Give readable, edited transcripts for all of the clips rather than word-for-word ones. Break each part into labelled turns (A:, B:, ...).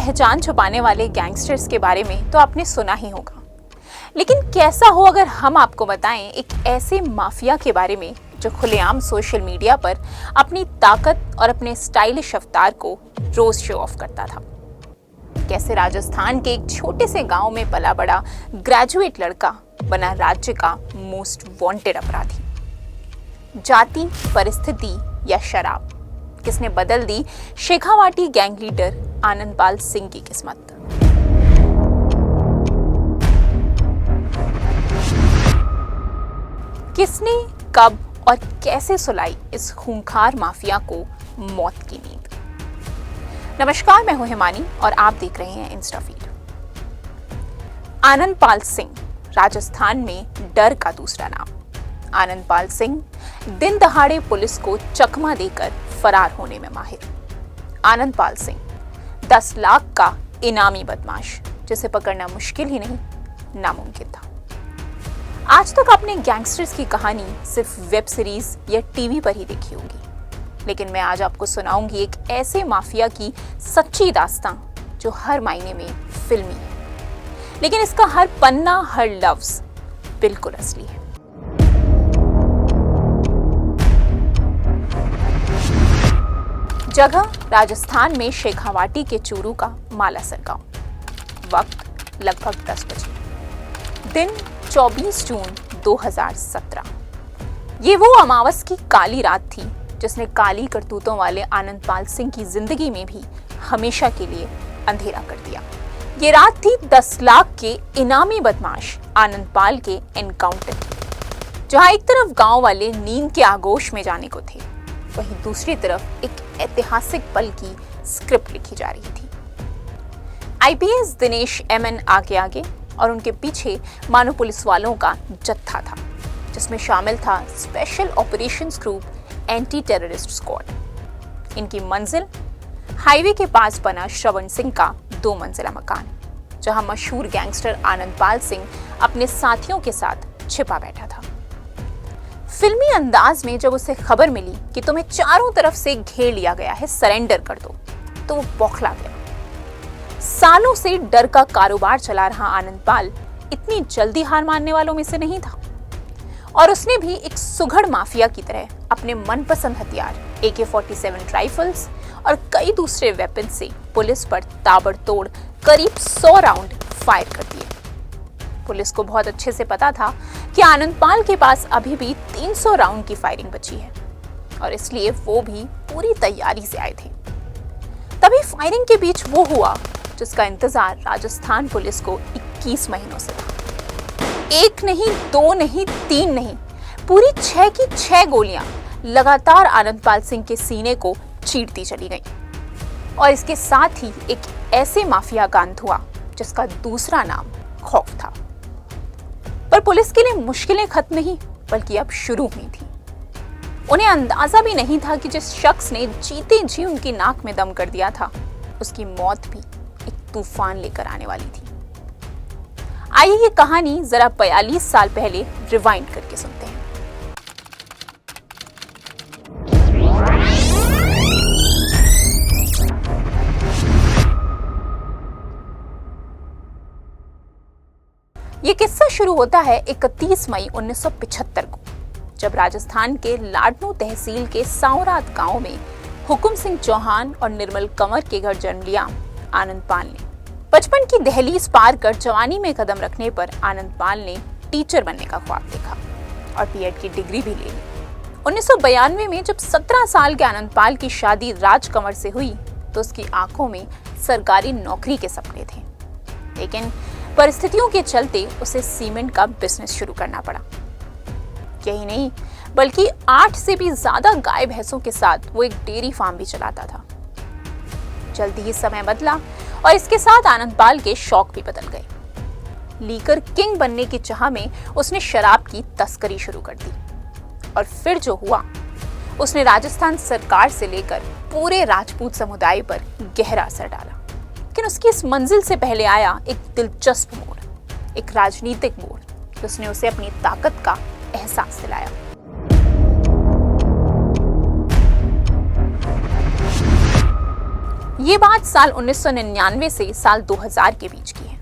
A: पहचान छुपाने वाले गैंगस्टर्स के बारे में तो आपने सुना ही होगा, लेकिन कैसा हो अगर हम आपको बताएं एक ऐसे माफिया के बारे में जो खुलेआम सोशल मीडिया पर अपनी ताकत और अपने स्टाइलिश अवतार को रोज शो ऑफ करता था। कैसे राजस्थान के एक छोटे से गांव में पला बड़ा ग्रेजुएट लड़का बना राज्य का मोस्ट वांटेड अपराधी। जाति, परिस्थिति या शराब, किसने बदल दी शेखावाटी गैंग लीडर आनंदपाल सिंह की किस्मत। किसने, कब और कैसे सुलाई इस खूंखार माफिया को मौत की नींद। नमस्कार, मैं हूं हिमानी और आप देख रहे हैं इंस्टाफीड। आनंदपाल सिंह राजस्थान में डर का दूसरा नाम। आनंदपाल सिंह दिन दहाड़े पुलिस को चकमा देकर फरार होने में माहिर। आनंदपाल सिंह 10 लाख का इनामी बदमाश, जिसे पकड़ना मुश्किल ही नहीं, नामुमकिन था। आज तक आपने गैंगस्टर्स की कहानी सिर्फ वेब सीरीज या टीवी पर ही देखी होगी, लेकिन मैं आज आपको सुनाऊंगी एक ऐसे माफिया की सच्ची दास्तां जो हर मायने में फिल्मी है, लेकिन इसका हर पन्ना, हर लफ्ज बिल्कुल असली है। जगह राजस्थान में शेखावाटी के चूरू का मालासर गांव। वक्त लगभग 10 बजे। दिन 24 जून 2017। ये वो अमावस की काली रात थी जिसने काली करतूतों वाले आनंदपाल सिंह की जिंदगी में भी हमेशा के लिए अंधेरा कर दिया। ये रात थी 10 लाख के इनामी बदमाश आनंदपाल के एनकाउंटर, जहां एक तरफ गांव वाले नींद के आगोश में जाने को थे, वहीं दूसरी तरफ एक ऐतिहासिक पल की स्क्रिप्ट लिखी जा रही थी। आईपीएस दिनेश एमएन आगे आगे और उनके पीछे मानो पुलिस वालों का जत्था था, जिसमें शामिल था special operations group anti terrorist squad. इनकी मंजिल हाईवे के पास बना श्रवण सिंह का 2 मंजिला मकान, जहां मशहूर गैंगस्टर आनंदपाल सिंह अपने साथियों के साथ छिपा बैठा था। फिल्मी अंदाज में जब उसे खबर मिली कि तुम्हें चारों तरफ से घेर लिया गया है, सरेंडर कर दो, तो वो बौखला गया। सालों से डर का कारोबार चला रहा आनंदपाल इतनी जल्दी हार मानने वालों में से नहीं था, और उसने भी एक सुघड़ माफिया की तरह अपने मनपसंद हथियार AK-47 राइफल्स और कई दूसरे वेपन से पुलिस पर ताबड़तोड़ करीब 100 राउंड फायर कर दिए। पुलिस को बहुत अच्छे से पता था कि आनंदपाल के पास अभी भी 300 राउंड की फायरिंग बची है, और इसलिए वो भी पूरी तैयारी से आए थे। तभी फायरिंग के बीच वो हुआ जिसका इंतजार राजस्थान पुलिस को 21 महीनों से था। 1 नहीं, 2 नहीं, 3 नहीं, पूरी 6 की 6 गोलियां लगातार आनंदपाल सिंह के सीने को चीरती चली गईं। और इसके साथ ही एक ऐसे माफिया का अंत हुआ जिसका दूसरा नाम खौफ था। पर पुलिस के लिए मुश्किलें खत्म नहीं, बल्कि अब शुरू हुई थी। उन्हें अंदाजा भी नहीं था कि जिस शख्स ने जीते जी उनकी नाक में दम कर दिया था, उसकी मौत भी एक तूफान लेकर आने वाली थी। आइए ये कहानी जरा 42 साल पहले रिवाइंड करके सुनते हैं। ये किस्सा शुरू होता है 31 मई 1975 को, जब राजस्थान के लाडनू तहसील के सावरात गांव में हुकुम सिंह चौहान और निर्मल कंवर के घर जन्म लिया आनंदपाल ने। बचपन की दहलीज पार कर जवानी में कदम रखने पर आनंदपाल ने टीचर बनने का ख्वाब देखा और बीएड की डिग्री भी ले ली। 1992 में जब 17 साल के आनंदपाल की शादी राज कंवर से हुई, तो उसकी आंखों में सरकारी नौकरी के सपने थे, लेकिन परिस्थितियों के चलते उसे सीमेंट का बिजनेस शुरू करना पड़ा। यही नहीं, बल्कि 8 से भी ज्यादा गाय भैंसों के साथ वो एक डेयरी फार्म भी चलाता था। जल्दी ही समय बदला और इसके साथ आनंदपाल के शौक भी बदल गए। लीकर किंग बनने की चाह में उसने शराब की तस्करी शुरू कर दी, और फिर जो हुआ, उसने राजस्थान सरकार से लेकर पूरे राजपूत समुदाय पर गहरा असर डाला। लेकिन उसकी इस मंजिल से पहले आया एक दिलचस्प मोड़, एक राजनीतिक मोड़, जिसने उसे अपनी ताकत का एहसास दिलाया। ये बात साल 1999 से साल 2000 के बीच की है,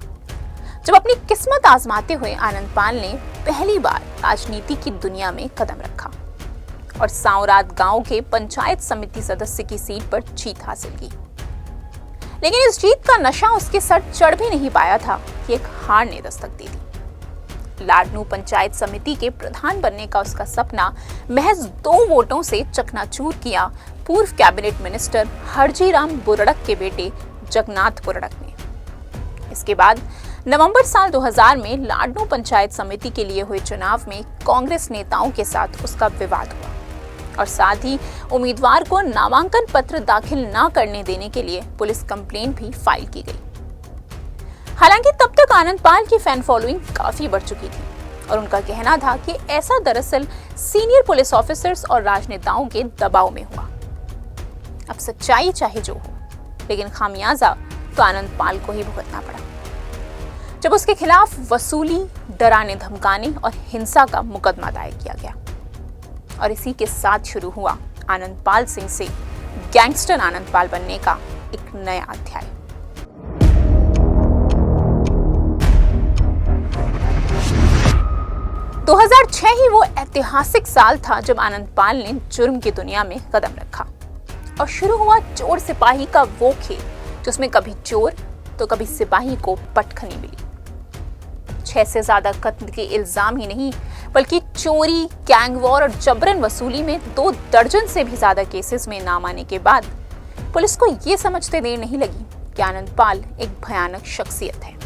A: जब अपनी किस्मत आजमाते हुए आनंद पाल ने पहली बार राजनीति की दुनिया में कदम रखा और सांवरात गांव के पंचायत समिति सदस्य की सीट पर जीत हासिल की। लेकिन इस जीत का नशा उसके सर चढ़ भी नहीं पाया था कि एक हार ने दस्तक दी थी। लाडनू पंचायत समिति के प्रधान बनने का उसका सपना महज 2 वोटों से चकनाचूर किया पूर्व कैबिनेट मिनिस्टर हरजीराम बुरड़क के बेटे जगन्नाथ बुरड़क ने। इसके बाद नवंबर साल 2000 में लाडनू पंचायत समिति के लिए हुए चुनाव में कांग्रेस नेताओं के साथ उसका विवाद हुआ और साथ ही उम्मीदवार को नामांकन पत्र दाखिल न करने देने के लिए पुलिस कंप्लेंट भी फाइल की गई। हालांकि तब तक आनंद पाल की फैन फॉलोइंग काफी बढ़ चुकी थी और उनका कहना था कि ऐसा दरअसल सीनियर पुलिस ऑफिसर्स और राजनेताओं के दबाव में हुआ। अब सच्चाई चाहे जो हो, लेकिन खामियाजा तो आनंद पाल को ही भुगतना पड़ा, जब उसके खिलाफ वसूली, डराने धमकाने और हिंसा का मुकदमा दायर किया गया। और इसी के साथ शुरू हुआ आनंद पाल सिंह से गैंगस्टर आनंद पाल बनने का एक नया अध्याय। दो 2006 ही वो ऐतिहासिक साल था जब आनंद पाल ने जुर्म की दुनिया में कदम रखा और शुरू हुआ चोर सिपाही का वो खेल, जिसमें कभी चोर तो कभी सिपाही को पटखनी मिली। 6 से ज्यादा कत्ल के इल्जाम ही नहीं, बल्कि चोरी, गैंग वॉर और जबरन वसूली में 2 दर्जन से भी ज्यादा केसेस में नाम आने के बाद पुलिस को यह समझते देर नहीं लगी कि आनंद पाल एक भयानक शख्सियत है।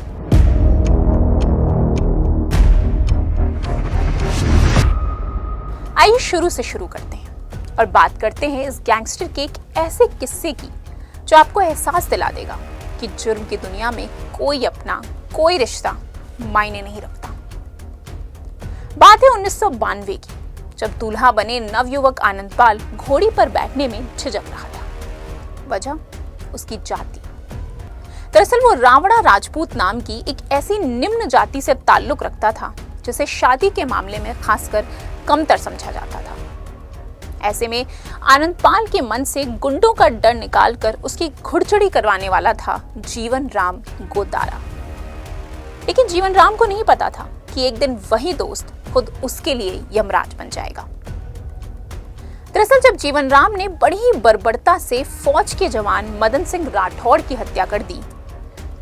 A: आइए शुरू से शुरू करते हैं और बात करते हैं इस गैंगस्टर के एक ऐसे किस्से की जो आपको एहसास दिला देगा कि जुर्म की दुनिया में कोई अपना, कोई रिश्ता मायने नहीं रखता। बात है 1992 की, जब दूल्हा बने नवयुवक आनंद पाल घोड़ी पर बैठने में झिझक रहा था। वजह उसकी जाति। दरअसल वो रावड़ा राजपूत नाम की एक ऐसी निम्न जाति से ताल्लुक रखता था जिसे शादी के मामले में खासकर कमतर समझा जाता था। ऐसे में आनंद पाल के मन से गुंडों का डर निकालकर उसकी घुड़चढ़ी करवाने वाला था जीवन राम गोतारा। लेकिन जीवन राम को नहीं पता था कि एक दिन वही दोस्त खुद उसके लिए यमराज बन जाएगा। दरअसल जब जीवन राम ने बड़ी ही बर्बरता से फौज के जवान मदन सिंह राठौड़ की हत्या कर दी,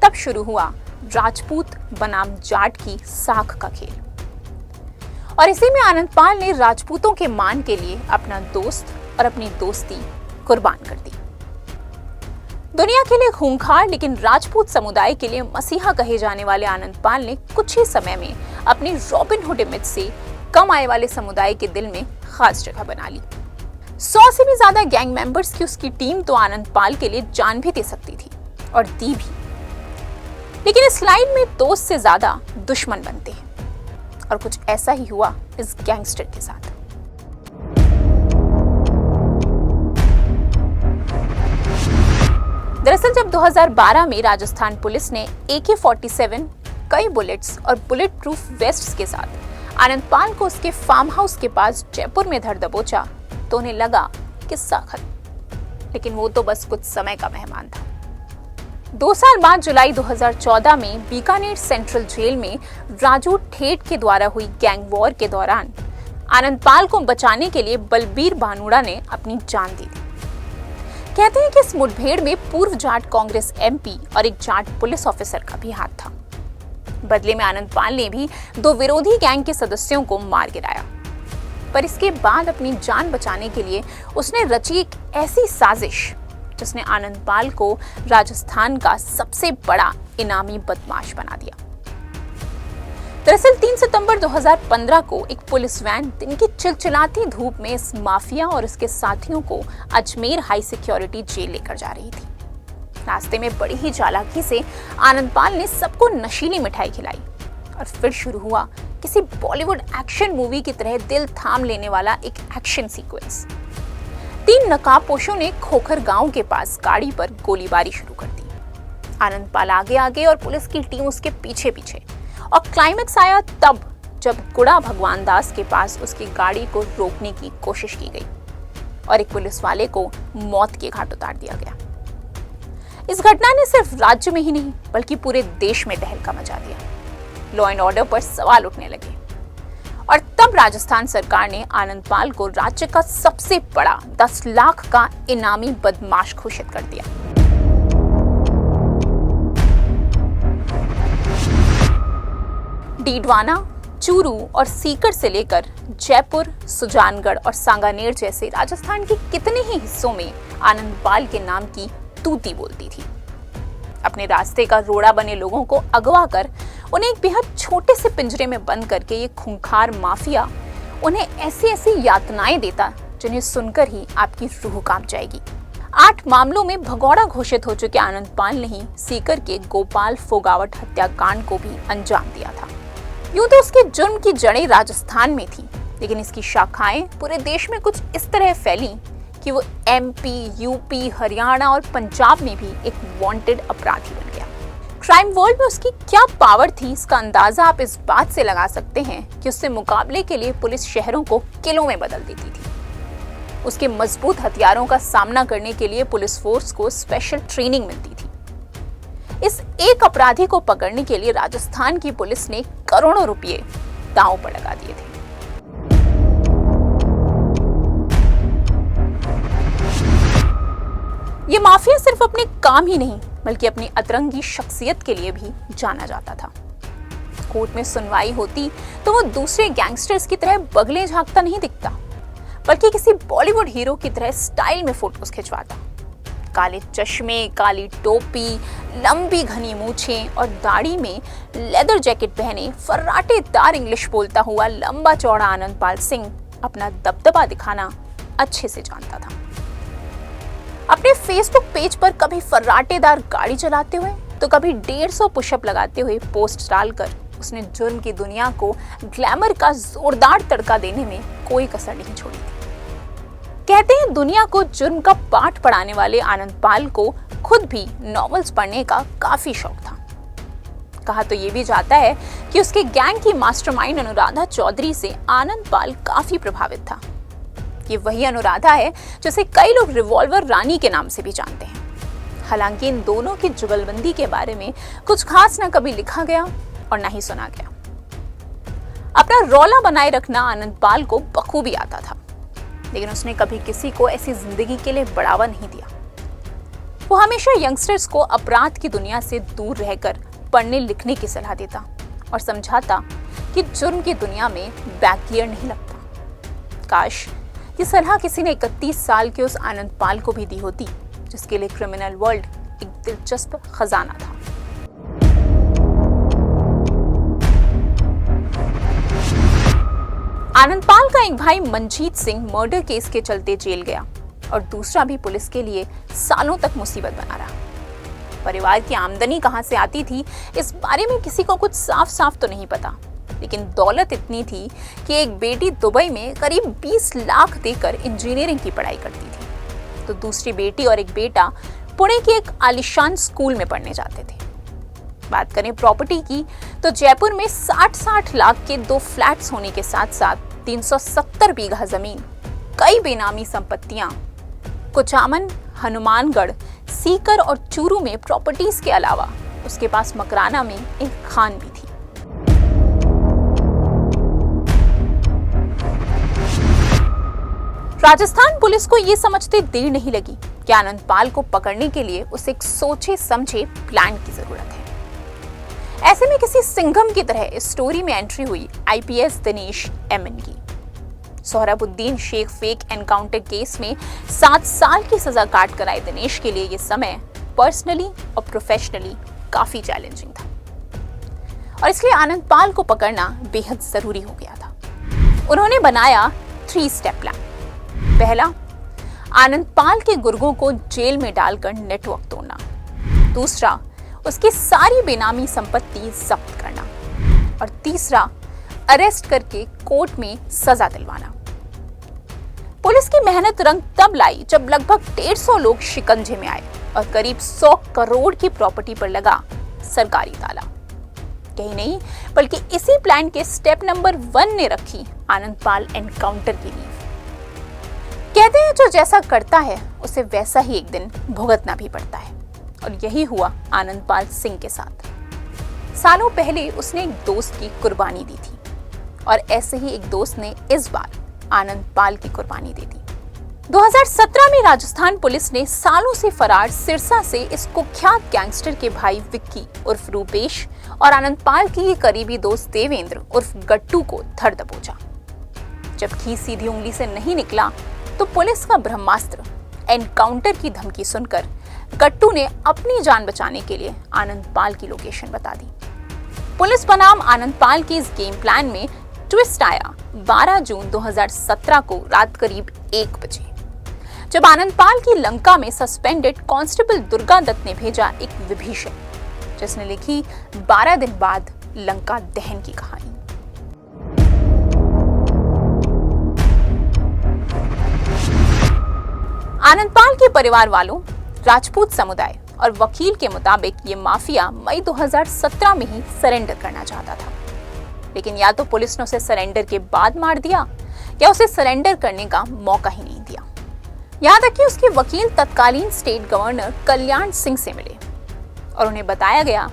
A: तब शुरू हुआ राजपूत बनाम जाट की साख का खेल। और इसी में आनंद पाल ने राजपूतों के मान के लिए अपना दोस्त और अपनी दोस्ती कुर्बान कर दी। दुनिया के लिए खूंखार लेकिन राजपूत समुदाय के लिए मसीहा कहे जाने वाले आनंद पाल ने कुछ ही समय में अपनी रॉबिन हुड इमेज से कम आय वाले समुदाय के दिल में खास जगह बना ली। 100 से भी ज्यादा गैंग मेंबर्स की उसकी टीम तो आनंद पाल के लिए जान भी दे सकती थी और दी भी। लेकिन इस लाइन में दोस्त से ज्यादा दुश्मन बनते हैं और कुछ ऐसा ही हुआ इस गैंगस्टर के साथ। दरअसल जब 2012 में राजस्थान पुलिस ने AK-47, कई बुलेट्स और बुलेट प्रूफ वेस्ट्स के साथ आनंद पाल को उसके फार्म हाउस के पास जयपुर में धर दबोचा तो उन्हें लगा किस्सा खत्म। लेकिन वो तो बस कुछ समय का मेहमान था। 2 साल बाद जुलाई 2014 में बीकानेर सेंट्रल जेल में राजू ठेठ के द्वारा हुई गैंग वॉर के दौरान आनंद पाल को बचाने के लिए बलबीर भानूड़ा ने अपनी जान दी थी। कहते हैं कि इस मुठभेड़ में पूर्व जाट कांग्रेस MP और एक जाट पुलिस ऑफिसर का भी हाथ था। बदले में आनंद पाल ने भी 2 विरोधी गैंग के सदस्यों को मार गिराया, पर इसके बाद अपनी जान बचाने के लिए उसने रची एक ऐसी साजिश जिसने आनंद पाल को राजस्थान का सबसे बड़ा इनामी बदमाश बना दिया। दरअसल 3 सितंबर 2015 को एक पुलिस वैन दिन की चिलचिलाती धूप में इस माफिया और उसके साथियों को अजमेर हाई सिक्योरिटी जेल लेकर जा रही थी। रास्ते में बड़ी ही चालाकी से आनंद पाल ने सबको नशीली मिठाई खिलाई और फिर शुरू हुआ किसी बॉलीवुड एक्शन मूवी की तरह दिल थाम लेने वाला एक एक्शन सीक्वेंस। 3 नकाबपोशों ने खोखर गांव के पास गाड़ी पर गोलीबारी शुरू कर दी। आनंद पाल आगे आगे और पुलिस की टीम उसके पीछे पीछे, और क्लाइमेक्स आया तब जब गुड़ा भगवान दास के पास उसकी गाड़ी को रोकने की कोशिश की गई और एक पुलिस वाले को मौत के घाट उतार दिया गया। इस घटना ने सिर्फ राज्य में ही नहीं बल्कि पूरे देश में तहलका मचा दिया। लॉ एंड ऑर्डर पर सवाल उठने लगे और तब राजस्थान सरकार ने आनंदपाल को राज्य का सबसे बड़ा 10 लाख का इनामी बदमाश घोषित कर दिया। डीडवाना, चूरू और सीकर से लेकर जयपुर, सुजानगढ़ और सांगानेर जैसे राजस्थान के कितने ही हिस्सों में आनंदपाल के नाम की तूती बोलती थी। अपने रास्ते का रोड़ा बने लोगों को अगवा कर उन्हें एक बेहद छोटे से पिंजरे में बंद करके ये खूंखार माफिया उन्हें ऐसी ऐसी यातनाएं देता जिन्हें सुनकर ही आपकी रूह कांप जाएगी। 8 मामलों में भगौड़ा घोषित हो चुके आनंदपाल ने ही सीकर के गोपाल फोगावट हत्याकांड को भी अंजाम दिया था। यूं तो उसके जुर्म की जड़ें राजस्थान में थी, लेकिन इसकी शाखाएं पूरे देश में कुछ इस तरह फैली कि वो एमपी, यूपी, हरियाणा और पंजाब में भी एक वांटेड अपराधी बन गया। क्राइम वर्ल्ड में उसकी क्या पावर थी, इसका अंदाजा आप इस बात से लगा सकते हैं कि उससे मुकाबले के लिए पुलिस शहरों को किलों में बदल देती थी। उसके मजबूत हथियारों का सामना करने के लिए पुलिस फोर्स को स्पेशल ट्रेनिंग मिलती थी। इस एक अपराधी को पकड़ने के लिए राजस्थान की पुलिस ने करोड़ों रुपए दांव पर लगा दिए थे। ये माफिया सिर्फ अपने काम ही नहीं बल्कि अपनी अतरंगी शख्सियत के लिए भी जाना जाता था। कोर्ट में सुनवाई होती तो वो दूसरे गैंगस्टर्स की तरह बगले झांकता नहीं दिखता, बल्कि किसी बॉलीवुड हीरो की तरह स्टाइल में फोटोज खिंचवाता। काले चश्मे, काली टोपी, लंबी घनी मूछें और दाढ़ी में लेदर जैकेट पहने फर्राटेदार इंग्लिश बोलता हुआ लंबा चौड़ा आनंदपाल सिंह अपना दबदबा दिखाना अच्छे से जानता था। अपने फेसबुक पेज पर कभी फर्राटेदार गाड़ी चलाते हुए तो कभी 150 पुशअप लगाते हुए पोस्ट डालकर उसने जुर्म की दुनिया को ग्लैमर का जोरदार तड़का देने में कोई कसर नहीं छोड़ी थी। कहते हैं दुनिया को जुर्म का पाठ पढ़ाने वाले आनंदपाल को खुद भी नॉवेल्स पढ़ने का काफी शौक था। कहा तो ये भी जाता है कि उसके गैंग की मास्टरमाइंड अनुराधा चौधरी से आनंदपाल काफी प्रभावित था। ये वही अनुराधा है जिसे कई लोग रिवॉल्वर रानी के नाम से भी जानते हैं। हालांकि इन दोनों की जुगलबंदी के बारे में कुछ खास ना कभी लिखा गया और ना ही सुना गया। अपना रौला बनाए रखना आनंदपाल को बखूबी आता था, लेकिन उसने कभी किसी को ऐसी जिंदगी के लिए बढ़ावा नहीं दिया। वो हमेशा यंगस्टर्स को अपराध की दुनिया से दूर रहकर पढ़ने लिखने की सलाह देता और समझाता कि जुर्म की दुनिया में बैक गियर नहीं लगता। काश ये सलाह किसी ने 31 साल के उस आनंदपाल को भी दी होती, जिसके लिए क्रिमिनल वर्ल्ड एक दिलचस्प खजाना था। आनंदपाल का एक भाई मंजीत सिंह मर्डर केस के चलते जेल गया और दूसरा भी पुलिस के लिए सालों तक मुसीबत बना रहा। परिवार की आमदनी कहां से आती थी इस बारे में किसी को कुछ साफ साफ तो नहीं पता, लेकिन दौलत इतनी थी कि एक बेटी दुबई में करीब 20 लाख देकर इंजीनियरिंग की पढ़ाई करती थी, तो दूसरी बेटी और एक बेटा पुणे के एक आलीशान स्कूल में पढ़ने जाते थे। बात करें प्रॉपर्टी की तो जयपुर में 60-60 लाख के 2 फ्लैट्स होने के साथ साथ 370 बीघा जमीन, कई बेनामी संपत्तियां, कुचामन, हनुमानगढ़, सीकर और चूरू में प्रॉपर्टीज के अलावा उसके पास मकराना में एक खान भी थी। राजस्थान पुलिस को यह समझते देर नहीं लगी कि आनंदपाल को पकड़ने के लिए उसे एक सोचे समझे प्लान की जरूरत है। ऐसे में किसी सिंघम की तरह इस स्टोरी में एंट्री हुई आईपीएस दिनेश एमएन की। Sohrabuddin Sheikh fake encounter case में 7 साल की सजा काट कर आए दिनेश के लिए यह समय पर्सनली और प्रोफेशनली काफी चैलेंजिंग था और इसलिए आनंदपाल को पकड़ना बेहद जरूरी हो गया था। उन्होंने बनाया 3 स्टेप प्लान। पहला, आनंदपाल के गुर्गों को जेल में डालकर नेटवर्क तोड़ना। दूसरा, उसकी सारी बेनामी संपत्ति जब्त करना। और तीसरा, अरेस्ट करके कोर्ट में सजा दिलवाना। पुलिस की मेहनत रंग तब लाई जब लगभग 150 लोग शिकंजे में आए और करीब 100 करोड़ की प्रॉपर्टी पर लगा सरकारी ताला। कहीं नहीं बल्कि इसी प्लान के स्टेप नंबर 1 ने रखी आनंदपाल एनकाउंटर की नींव। कहते हैं जो जैसा करता है उसे वैसा ही एक दिन भुगतना भी पड़ता है। और यही हुआ आनंदपाल सिंह के साथ। सालों पहले उसने एक दोस्त की कुर्बानी दी थी और ऐसे ही एक दोस्त ने इस बार आनंदपाल की कुर्बानी दे दी। 2017 में राजस्थान पुलिस ने सालों से फरार सिरसा से इस कुख्यात गैंगस्टर के भाई विक्की उर्फ रूपेश और आनंदपाल की ये करीबी दोस्त देवेंद्र उर्फ गट्टू को धर दबोचा। जब घी सीधी उंगली से नहीं निकला तो पुलिस का ब्रह्मास्त्र एनकाउंटर की धमकी सुनकर गट्टू ने अपनी जान बचाने के लिए आनंदपाल की लोकेशन बता दी। पुलिस बनाम आनंदपाल के इस गेम प्लान में ट्विस्ट आया 12 जून 2017 को रात करीब 1 बजे, जब आनंदपाल की लंका में सस्पेंडेड कांस्टेबल दुर्गा दत्त ने भेजा एक विभीषण, जिसने लिखी 12 दिन बाद लंका दहन की कहानी। आनंदपाल के परिवार वालों, राजपूत समुदाय और वकील के मुताबिक ये माफिया मई 2017 में ही सरेंडर करना चाहता था, लेकिन या तो पुलिस ने उसे सरेंडर के बाद मार दिया या उसे सरेंडर करने का मौका ही नहीं दिया। यहाँ तक कि उसके वकील तत्कालीन स्टेट गवर्नर कल्याण सिंह से मिले और उन्हें बताया गया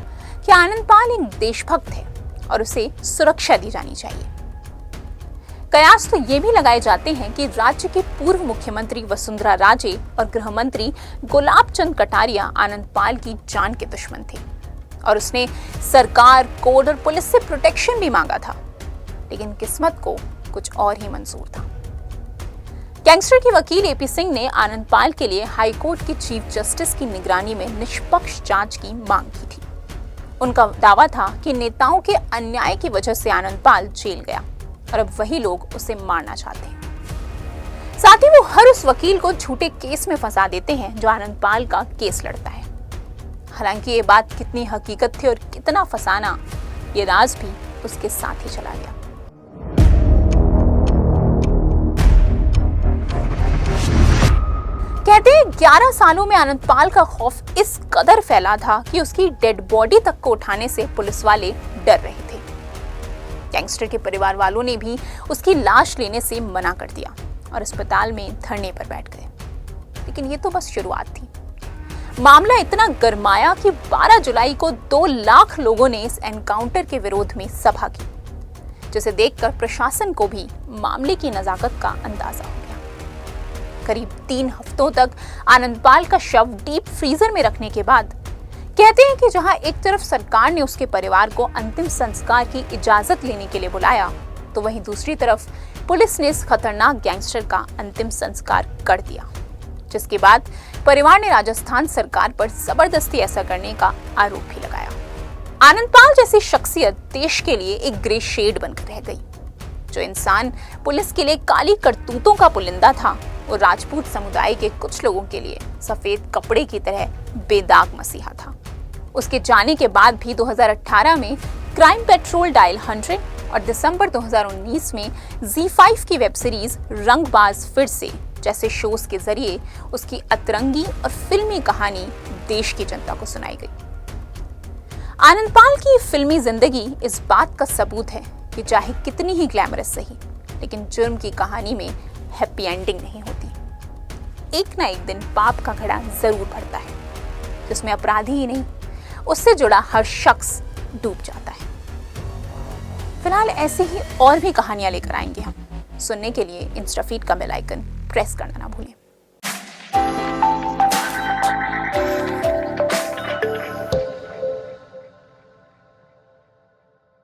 A: कि आनंदपाल एक देशभक्त है और उसे सुरक्षा दी जानी चाहिए। कयास तो ये भी लगाए जाते हैं कि राज्य के पूर्व मुख्यमंत्री वसुंधरा राजे और गृह मंत्री गुलाब चंद कटारिया आनंदपाल की जान के दुश्मन थे और उसने सरकार, कोर्ट और पुलिस से प्रोटेक्शन भी मांगा था, लेकिन किस्मत को कुछ और ही मंजूर था। गैंगस्टर के वकील एपी सिंह ने आनंदपाल के लिए हाई कोर्ट के चीफ जस्टिस की निगरानी में निष्पक्ष जांच की मांग की थी। उनका दावा था कि नेताओं के अन्याय की वजह से आनंदपाल जेल गया और अब वही लोग उसे मारना चाहते हैं। साथ ही वो हर उस वकील को झूठे केस में फंसा देते हैं जो आनंदपाल का केस लड़ता है। हालांकि ये बात कितनी हकीकत थी और कितना फसाना, ये राज भी उसके साथ ही चला गया। कहते हैं 11 सालों में आनंदपाल का खौफ इस कदर फैला था कि उसकी डेड बॉडी तक को उठाने से पुलिस वाले डर रहे थे। गैंगस्टर के परिवार वालों ने भी उसकी लाश लेने से मना कर दिया और अस्पताल में धरने पर बैठ गए। लेकिन ये तो बस शुरुआत थी। मामला इतना गरमाया कि 12 जुलाई को 2 लाख लोगों ने इस एनकाउंटर के विरोध में सभा की, जिसे देखकर प्रशासन को भी मामले की नजाकत का अंदाजा हो गया। करीब 3 हफ्तों तक आनंदपाल का शव डीप फ्रीजर में रखने के बाद कहते हैं कि जहां एक तरफ सरकार ने उसके परिवार को अंतिम संस्कार की इजाजत लेने के लिए बुलाया, तो वहीं दूसरी तरफ पुलिस ने इस खतरनाक गैंगस्टर का अंतिम संस्कार कर दिया, जिसके बाद परिवार ने राजस्थान सरकार पर जबरदस्ती ऐसा करने का आरोप भी लगाया। आनंदपाल जैसी शख्सियत देश के लिए एक ग्रे शेड बनकर रह गई। जो इंसान पुलिस के लिए काली करतूतों का पुलिंदा था, वो राजपूत समुदाय के कुछ लोगों के लिए सफेद कपड़े की तरह बेदाग मसीहा था। उसके जाने के बाद भी 2018 में क्राइम पेट्रोल डायल 100 और दिसंबर 2019 में Z5 की वेब सीरीज रंगबाज फिर से जैसे शोज के जरिए उसकी अतरंगी और फिल्मी कहानी देश की जनता को सुनाई गई। आनंदपाल की फिल्मी जिंदगी इस बात का सबूत है कि चाहे कितनी ही ग्लैमरस सही, लेकिन जुर्म की कहानी में हैप्पी एंडिंग नहीं होती। एक ना एक दिन पाप का घड़ा जरूर भरता है, जिसमें अपराधी ही नहीं, उससे जुड़ा हर शख्स डूब जाता है। फिलहाल ऐसी ही और भी कहानियां लेकर आएंगे हम। सुनने के लिए इंस्टाफीड का बेल आइकन प्रेस करना ना भूलें।